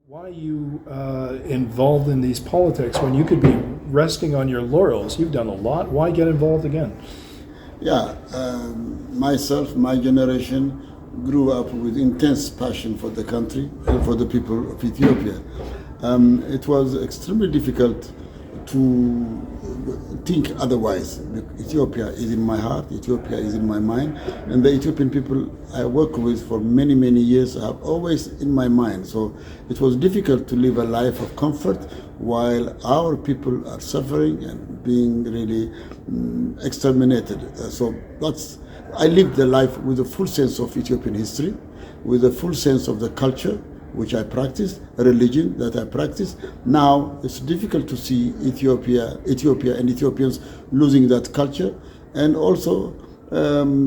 Why are you involved in these politics when you could be resting on your laurels? You've done a lot. Why get involved again? Yeah, myself, my generation grew up with intense passion for the country and for the people of Ethiopia. It was extremely difficult to think otherwise. Ethiopia is in my heart, Ethiopia is in my mind, and the Ethiopian people I work with for many, many years are always in my mind. So it was difficult to live a life of comfort while our people are suffering and being really exterminated. I lived the life with a full sense of Ethiopian history, with a full sense of the culture which I practice, a religion that I practice. Now it's difficult to see Ethiopia and Ethiopians losing that culture and also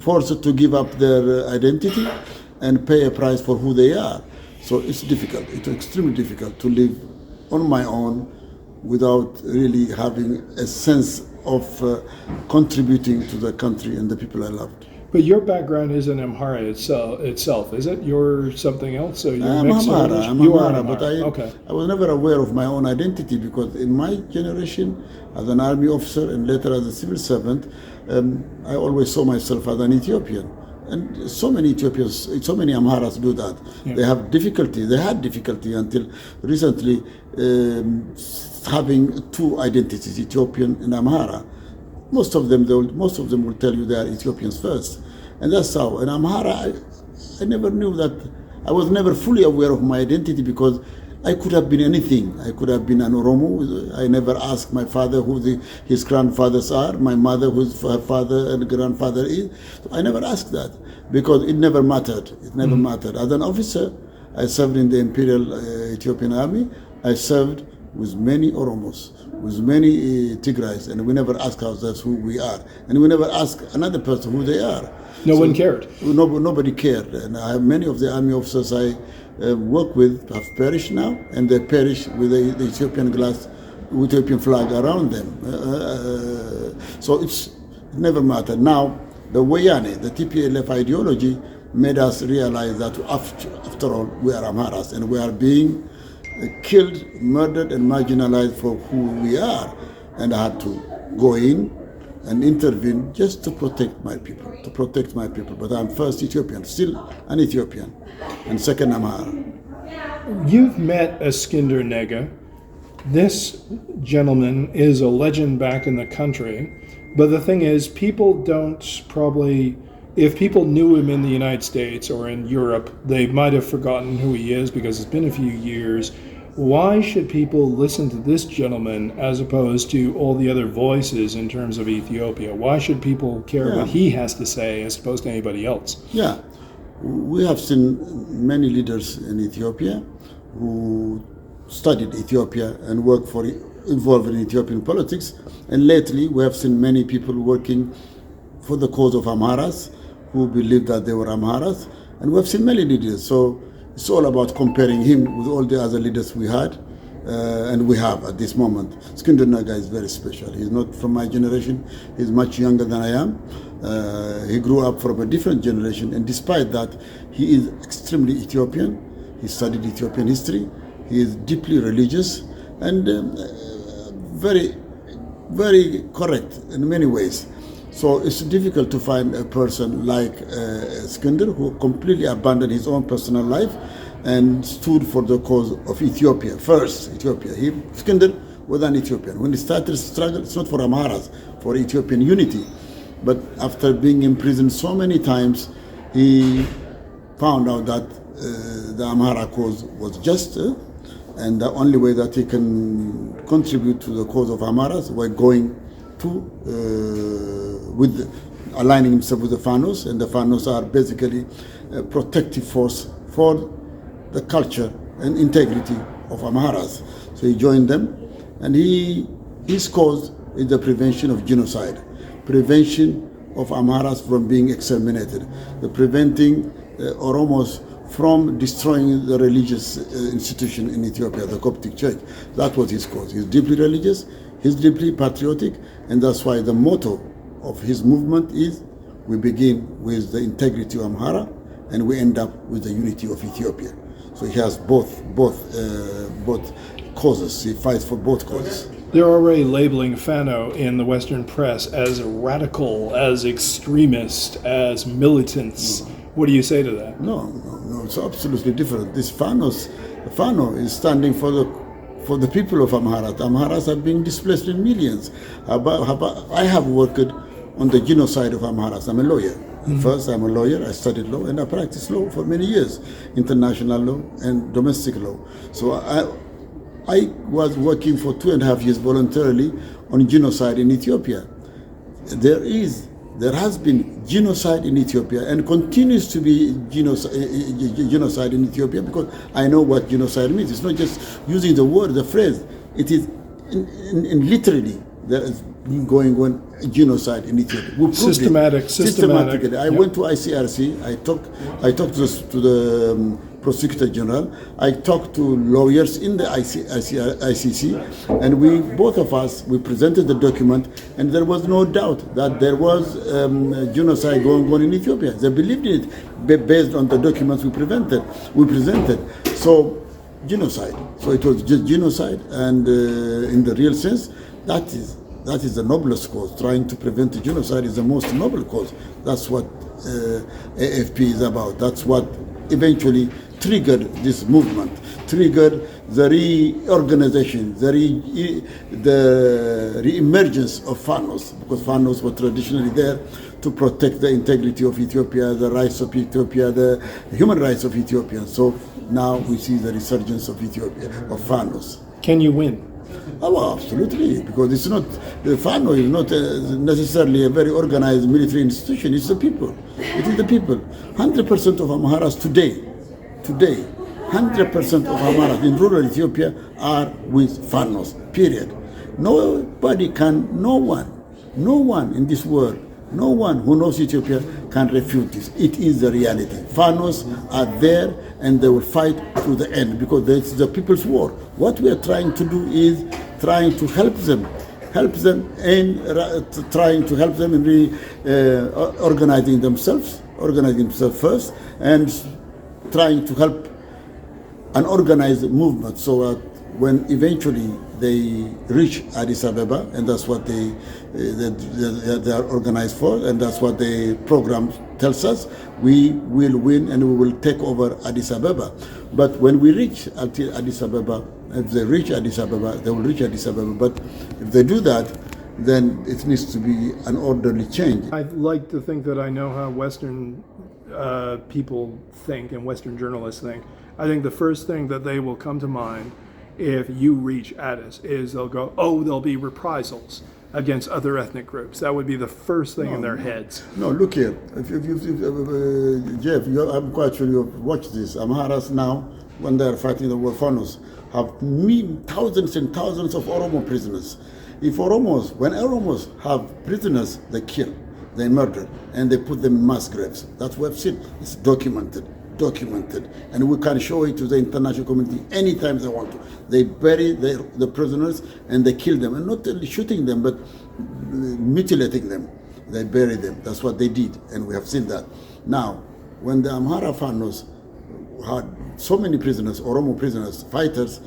forced to give up their identity and pay a price for who they are. So it's difficult. It's extremely difficult to live on my own without really having a sense of contributing to the country and the people I loved. But your background isn't Amhara itself, is it? You're something else? So you're I'm mixed Amhara, language? I'm You are Amhara, but Okay. I was never aware of my own identity because in my generation, as an army officer and later as a civil servant, I always saw myself as an Ethiopian. And so many Ethiopians, so many Amharas do that. Yeah. They had difficulty until recently having two identities, Ethiopian and Amhara. Most of them will tell you they are Ethiopians first, and that's how. And Amhara, I never knew that. I was never fully aware of my identity because I could have been anything. I could have been an Oromo. I never asked my father who his grandfathers are, my mother whose her father and grandfather is. So I never asked that because it never mattered. It never mattered. As an officer, I served in the Imperial Ethiopian Army. I served with many Oromos, with many Tigrais, and we never ask ourselves who we are, and we never ask another person who they are. No one cared. Nobody cared, and I have many of the army officers I work with have perished now, and they perish with the Ethiopian flag around them. So it never mattered. Now the Wayane, the TPLF ideology, made us realize that after all we are Amharas, and we are being killed, murdered, and marginalized for who we are. And I had to go in and intervene just to protect my people, But I'm first Ethiopian, still an Ethiopian, and second Amhara. You've met Eskinder Nega. This gentleman is a legend back in the country. But the thing is, people don't probably, if people knew him in the United States or in Europe, they might have forgotten who he is because it's been a few years. Why should people listen to this gentleman as opposed to all the other voices in terms of Ethiopia? Why should people care what he has to say as opposed to anybody else? Yeah, we have seen many leaders in Ethiopia who studied Ethiopia and involved in Ethiopian politics. And lately we have seen many people working for the cause of Amharas who believed that they were Amharas. And we have seen many leaders. So it's all about comparing him with all the other leaders we had and we have at this moment. Eskinder Nega is very special. He's not from my generation. He's much younger than I am. He grew up from a different generation, and despite that, he is extremely Ethiopian. He studied Ethiopian history. He is deeply religious and very, very correct in many ways. So it's difficult to find a person like Eskinder who completely abandoned his own personal life and stood for the cause of Ethiopia. First, Ethiopia. Eskinder was an Ethiopian. When he started struggle, it's not for Amharas, for Ethiopian unity. But after being imprisoned so many times, he found out that the Amhara cause was just, and the only way that he can contribute to the cause of Amharas was going aligning himself with the Fanos, and the Fanos are basically a protective force for the culture and integrity of Amharas. So he joined them, and his cause is the prevention of genocide, prevention of Amharas from being exterminated, the preventing Oromos from destroying the religious institution in Ethiopia, the Coptic Church. That was his cause. He's deeply religious, he's deeply patriotic, and that's why the motto of his movement is, we begin with the integrity of Amhara and we end up with the unity of Ethiopia. So he has both causes. He fights for both causes. They're already labeling Fano in the Western press as radical, as extremist, as militants. What do you say to that? No, it's absolutely different. Fano is standing for the people of Amhara. Amharas are being displaced in millions. I have worked on the genocide of Amharas. I'm a lawyer. First, I'm a lawyer. I studied law and I practiced law for many years, international law and domestic law. So I was working for 2.5 years voluntarily on genocide in Ethiopia. There has been genocide in Ethiopia and continues to be genocide in Ethiopia, because I know what genocide means. It's not just using the word, the phrase. It is in literally there is going on genocide in Ethiopia. Systematically. I went to ICRC. I talked to the Prosecutor General. I talked to lawyers in the ICC, and both of us presented the document, and there was no doubt that there was genocide going on in Ethiopia. They believed in it based on the documents we presented. So genocide. So it was just genocide, and in the real sense, that is the noblest cause. Trying to prevent the genocide is the most noble cause. That's what AFP is about. That's what eventually triggered this movement, triggered the reorganization, the re-emergence of Fanos, because Fanos were traditionally there to protect the integrity of Ethiopia, the rights of Ethiopia, the human rights of Ethiopia. So now we see the resurgence of Ethiopia, of Fanos. Can you win? Oh, well, absolutely, because it's not, the Fano is not necessarily a very organized military institution. It's the people. It is the people. 100% of Amharas today, 100% of Amharas in rural Ethiopia are with Fanos, period. No one in this world, no one who knows Ethiopia can refute this. It is the reality. Fanos are there and they will fight to the end, because it's the people's war. What we are trying to do is trying to help them in organizing themselves first, and trying to help an organized movement, so that when eventually they reach Addis Ababa, and that's what they are organized for, and that's what the program tells us, we will win and we will take over Addis Ababa. But when we reach Addis Ababa, if they reach Addis Ababa, they will reach Addis Ababa. But if they do that, then it needs to be an orderly change. I'd like to think that I know how Western people think and Western journalists think. I think the first thing that they will come to mind if you reach Addis is they'll go, oh, there'll be reprisals against other ethnic groups. That would be the first thing in their heads. No, look here. Jeff, I'm quite sure you've watched this. Amharas now, when they're fighting the war, Fanos, have thousands and thousands of Oromo prisoners. When Oromos have prisoners, they kill, they murder, and they put them in mass graves. That's what I've seen. It's documented, and we can show it to the international community anytime they want to. They bury the prisoners and they kill them, and not only shooting them, but mutilating them. They bury them. That's what they did, and we have seen that. Now, when the Amhara Fanos had so many prisoners, Oromo prisoners, fighters,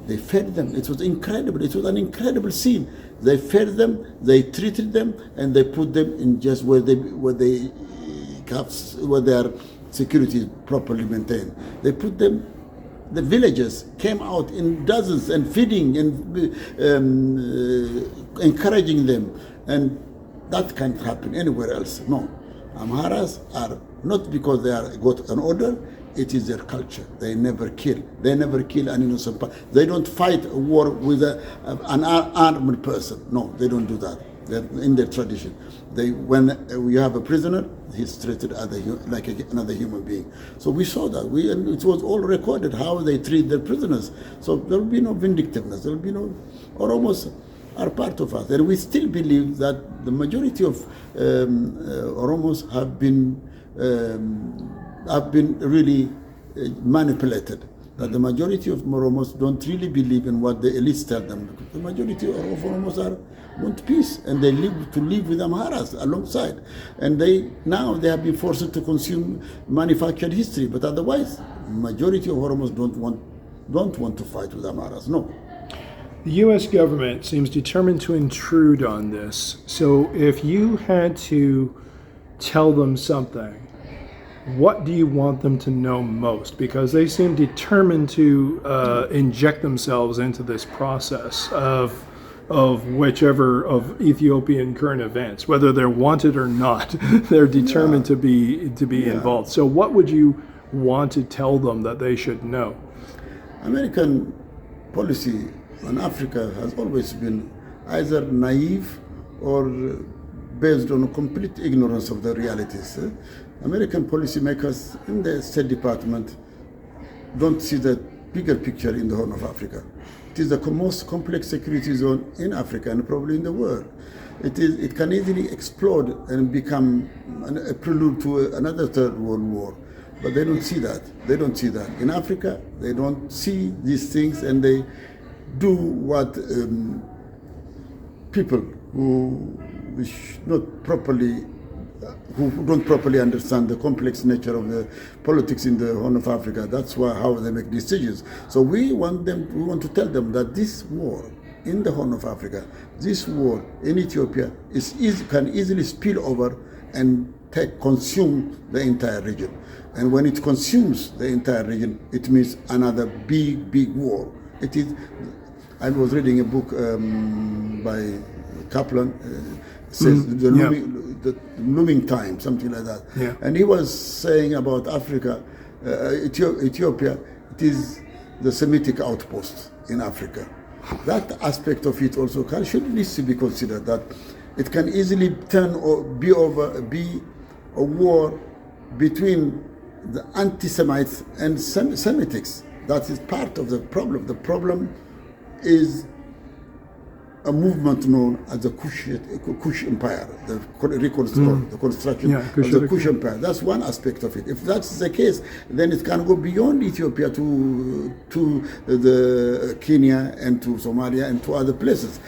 they fed them. It was incredible. It was an incredible scene. They fed them, they treated them, and they put them in just where their security is properly maintained. They put them. The villagers came out in dozens and feeding and encouraging them, and that can't happen anywhere else. No, Amharas are not because they got an order. It is their culture. They never kill. They never kill an innocent person. They don't fight a war with an armed person. No, they don't do that. They're in their tradition. When you have a prisoner, he's treated like another human being. So we saw that. And it was all recorded how they treat their prisoners. So there will be no vindictiveness. There will be no, Oromos are part of us. And we still believe that the majority of Oromos have been really manipulated. that the majority of Oromos don't really believe in what the elites tell them. The majority of Oromos want peace, and they live with Amharas alongside. And they have been forced to consume manufactured history, but otherwise, majority of Oromos don't want to fight with Amharas. No. The U.S. government seems determined to intrude on this. So if you had to tell them something, what do you want them to know most? Because they seem determined to inject themselves into this process of Ethiopian current events, whether they're wanted or not. They're determined to be involved. So what would you want to tell them that they should know? American policy on Africa has always been either naive or based on complete ignorance of the realities. American policymakers in the State Department don't see the bigger picture in the Horn of Africa. It is the most complex security zone in Africa and probably in the world. It can easily explode and become a prelude to another third world war. But they don't see that. They don't see that. In Africa, they don't see these things, and they do what people who don't properly understand the complex nature of the politics in the Horn of Africa. That's how they make decisions. So we want to tell them that this war in the Horn of Africa, this war in Ethiopia can easily spill over and consume the entire region. And when it consumes the entire region, it means another big war. It is. I was reading a book by Kaplan, says the looming time, something like that. Yeah. And he was saying about Africa, Ethiopia, it is the Semitic outpost in Africa. That aspect of it also needs to be considered, that it can easily turn or be a war between the anti-Semites and Semitics. That is part of the problem. The problem is a movement known as the Kush Empire, the construction of the Kush Empire. That's one aspect of it. If that's the case, then it can go beyond Ethiopia to the Kenya and to Somalia and to other places.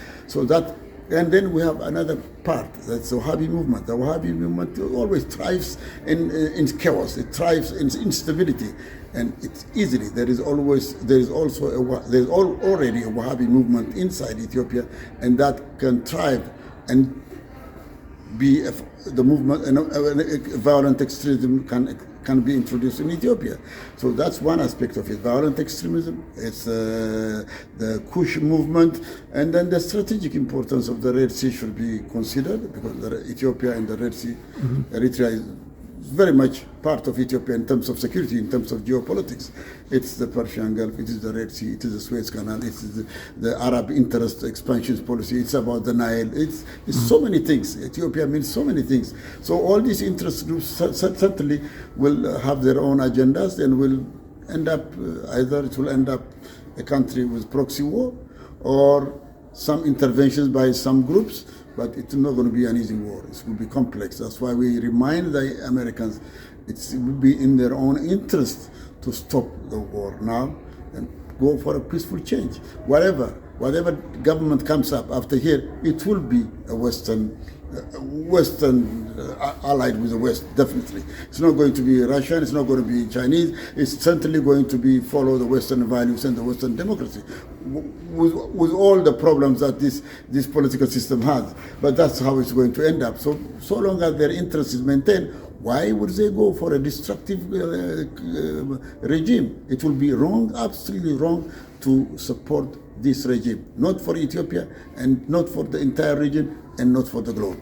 And then we have another part, that's the Wahhabi movement. The Wahhabi movement always thrives in chaos. It thrives in instability, and it's easily. There is already a Wahhabi movement inside Ethiopia, and that can thrive and be the movement. And violent extremism can be introduced in Ethiopia. So that's one aspect of it. Violent extremism, it's the Kush movement, and then the strategic importance of the Red Sea should be considered, because Ethiopia and the Red Sea, Eritrea is very much part of Ethiopia in terms of security, in terms of geopolitics. It's the Persian Gulf, it is the Red Sea, it is the Suez Canal, it is the Arab interest expansion policy, it's about the Nile, it's so many things. Ethiopia means so many things. So all these interest groups certainly will have their own agendas, and will end up, either it will end up a country with proxy war, or some interventions by some groups. But it's not going to be an easy war. It will be complex. That's why we remind the Americans it will be in their own interest to stop the war now and go for a peaceful change. Whatever government comes up after here, it will be a Western allied with the West, definitely. It's not going to be Russian, it's not going to be Chinese, it's certainly going to be follow the Western values and the Western democracy, with all the problems that this political system has. But that's how it's going to end up. So long as their interest is maintained, why would they go for a destructive regime? It will be wrong, absolutely wrong, to support this regime, not for Ethiopia and not for the entire region and not for the globe.